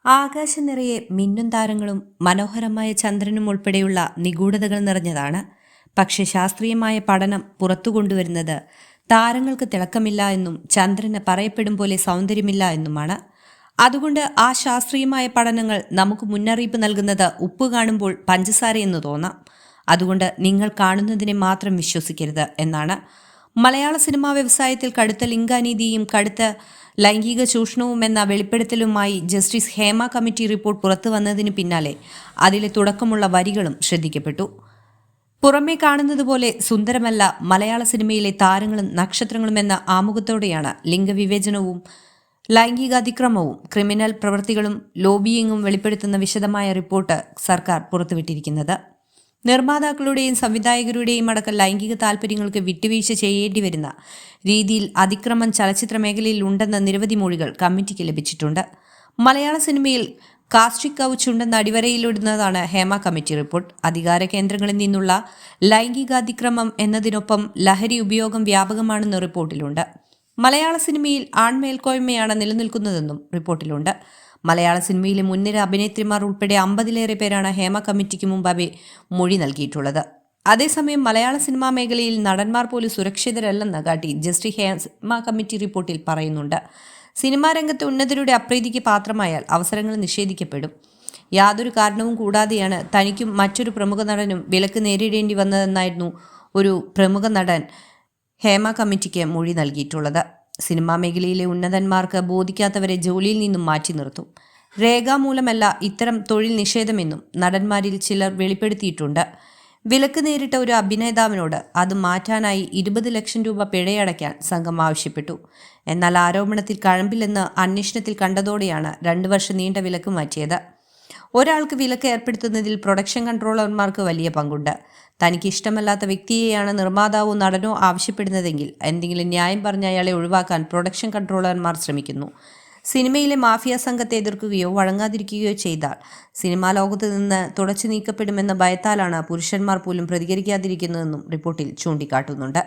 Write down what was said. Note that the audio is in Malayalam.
ആകാശം നിറയെ മിന്നും താരങ്ങളും മനോഹരമായ ചന്ദ്രനും ഉൾപ്പെടെയുള്ള നിഗൂഢതകൾ നിറഞ്ഞതാണ്. പക്ഷെ ശാസ്ത്രീയമായ പഠനം പുറത്തു കൊണ്ടുവരുന്നത് താരങ്ങൾക്ക് തിളക്കമില്ല എന്നും ചന്ദ്രന് പറയപ്പെടും പോലെ സൗന്ദര്യമില്ല എന്നുമാണ്. അതുകൊണ്ട് ആ ശാസ്ത്രീയമായ പഠനങ്ങൾ നമുക്ക് മുന്നറിയിപ്പ് നൽകുന്നത് ഉപ്പ് കാണുമ്പോൾ പഞ്ചസാരയെന്ന് തോന്നാം. അതുകൊണ്ട് നിങ്ങൾ കാണുന്നതിനെ മാത്രം വിശ്വസിക്കരുത് എന്നാണ്. മലയാള സിനിമാ വ്യവസായത്തിൽ കടുത്ത ലിംഗാനീതിയും കടുത്ത ലൈംഗിക ചൂഷണവും എന്ന വെളിപ്പെടുത്തലുമായി ജസ്റ്റിസ് ഹേമ കമ്മിറ്റി റിപ്പോർട്ട് പുറത്തു വന്നതിന് പിന്നാലെ അതിലെ തുടക്കമുള്ള വരികളും ശ്രദ്ധിക്കപ്പെട്ടു. പുറമേ കാണുന്നതുപോലെ സുന്ദരമല്ല മലയാള സിനിമയിലെ താരങ്ങളും നക്ഷത്രങ്ങളും എന്ന ആമുഖത്തോടെയാണ് ലിംഗവിവേചനവും ലൈംഗികാതിക്രമവും ക്രിമിനൽ പ്രവൃത്തികളും ലോബിയിങ്ങും വെളിപ്പെടുത്തുന്ന വിശദമായ റിപ്പോർട്ട് സർക്കാർ പുറത്തുവിട്ടിരിക്കുന്നത്. നിർമ്മാതാക്കളുടെയും സംവിധായകരുടെയും അടക്കം ലൈംഗിക താൽപ്പര്യങ്ങൾക്ക് വിട്ടുവീഴ്ച ചെയ്യേണ്ടി വരുന്ന രീതിയിൽ അതിക്രമം ചലച്ചിത്ര മേഖലയിൽ ഉണ്ടെന്ന നിരവധി മൊഴികൾ കമ്മിറ്റിക്ക് ലഭിച്ചിട്ടുണ്ട്. മലയാള സിനിമയിൽ കാസ്റ്റിക് കൗച്ച് ഉണ്ടെന്ന് അടിവരയിലിടുന്നതാണ് ഹേമ കമ്മിറ്റി റിപ്പോർട്ട്. അധികാര കേന്ദ്രങ്ങളിൽ നിന്നുള്ള ലൈംഗികാതിക്രമം എന്നതിനൊപ്പം ലഹരി ഉപയോഗം വ്യാപകമാണെന്ന് റിപ്പോർട്ടിലുണ്ട്. മലയാള സിനിമയിൽ ആൺമേൽക്കോയ്മയാണ് നിലനിൽക്കുന്നതെന്നും റിപ്പോർട്ടിലുണ്ട്. മലയാള സിനിമയിലെ മുൻനിര അഭിനേത്രിമാർ ഉൾപ്പെടെ 50-ലേറെ പേരാണ് ഹേമ കമ്മിറ്റിക്ക് മുമ്പാകെ മൊഴി നൽകിയിട്ടുള്ളത്. അതേസമയം മലയാള സിനിമാ മേഖലയിൽ നടന്മാർ പോലും സുരക്ഷിതരല്ലെന്ന് കാട്ടി ജസ്റ്റിസ് ഹേമ കമ്മിറ്റി റിപ്പോർട്ടിൽ പറയുന്നുണ്ട്. സിനിമാ രംഗത്തെ ഉന്നതരുടെ അപ്രീതിക്ക് പാത്രമായാൽ അവസരങ്ങൾ നിഷേധിക്കപ്പെടും. യാതൊരു കാരണവും കൂടാതെയാണ് തനിക്കും മറ്റൊരു പ്രമുഖ നടനും വിലക്ക് നേരിടേണ്ടി വന്നതെന്നായിരുന്നു ഒരു പ്രമുഖ നടൻ ഹേമ കമ്മിറ്റിക്ക് മൊഴി നൽകിയിട്ടുള്ളത്. സിനിമാ മേഖലയിലെ ഉന്നതന്മാർക്ക് ബോധിക്കാത്തവരെ ജോലിയിൽ നിന്നും മാറ്റി നിർത്തും. രേഖാമൂലമല്ല ഇത്തരം തൊഴിൽ നിഷേധമെന്നും നടന്മാരിൽ ചിലർ വെളിപ്പെടുത്തിയിട്ടുണ്ട്. വിലക്ക് നേരിട്ട ഒരു അഭിനേതാവിനോട് അത് മാറ്റാനായി 20 ലക്ഷം രൂപ പിഴയടയ്ക്കാൻ സംഘം ആവശ്യപ്പെട്ടു. എന്നാൽ ആരോപണത്തിൽ കഴമ്പില്ലെന്ന് അന്വേഷണത്തിൽ കണ്ടതോടെയാണ് 2 വർഷം നീണ്ട വിലക്ക് മാറ്റിയത്. ഒരാൾക്ക് വിലക്ക് ഏർപ്പെടുത്തുന്നതിൽ പ്രൊഡക്ഷൻ കൺട്രോളർമാർക്ക് വലിയ പങ്കുണ്ട്. തനിക്ക് ഇഷ്ടമല്ലാത്ത വ്യക്തിയെയാണ് നിർമ്മാതാവോ നടനോ ആവശ്യപ്പെടുന്നതെങ്കിൽ എന്തെങ്കിലും ന്യായം പറഞ്ഞ് അയാളെ ഒഴിവാക്കാൻ പ്രൊഡക്ഷൻ കൺട്രോളർമാർ ശ്രമിക്കുന്നു. സിനിമയിലെ മാഫിയ സംഘത്തെ എതിർക്കുകയോ വഴങ്ങാതിരിക്കുകയോ ചെയ്താൽ സിനിമാ ലോകത്ത് നിന്ന് തുടച്ചു നീക്കപ്പെടുമെന്ന ഭയത്താലാണ് പുരുഷന്മാർ പോലും പ്രതികരിക്കാതിരിക്കുന്നതെന്നും റിപ്പോർട്ടിൽ ചൂണ്ടിക്കാട്ടുന്നുണ്ട്.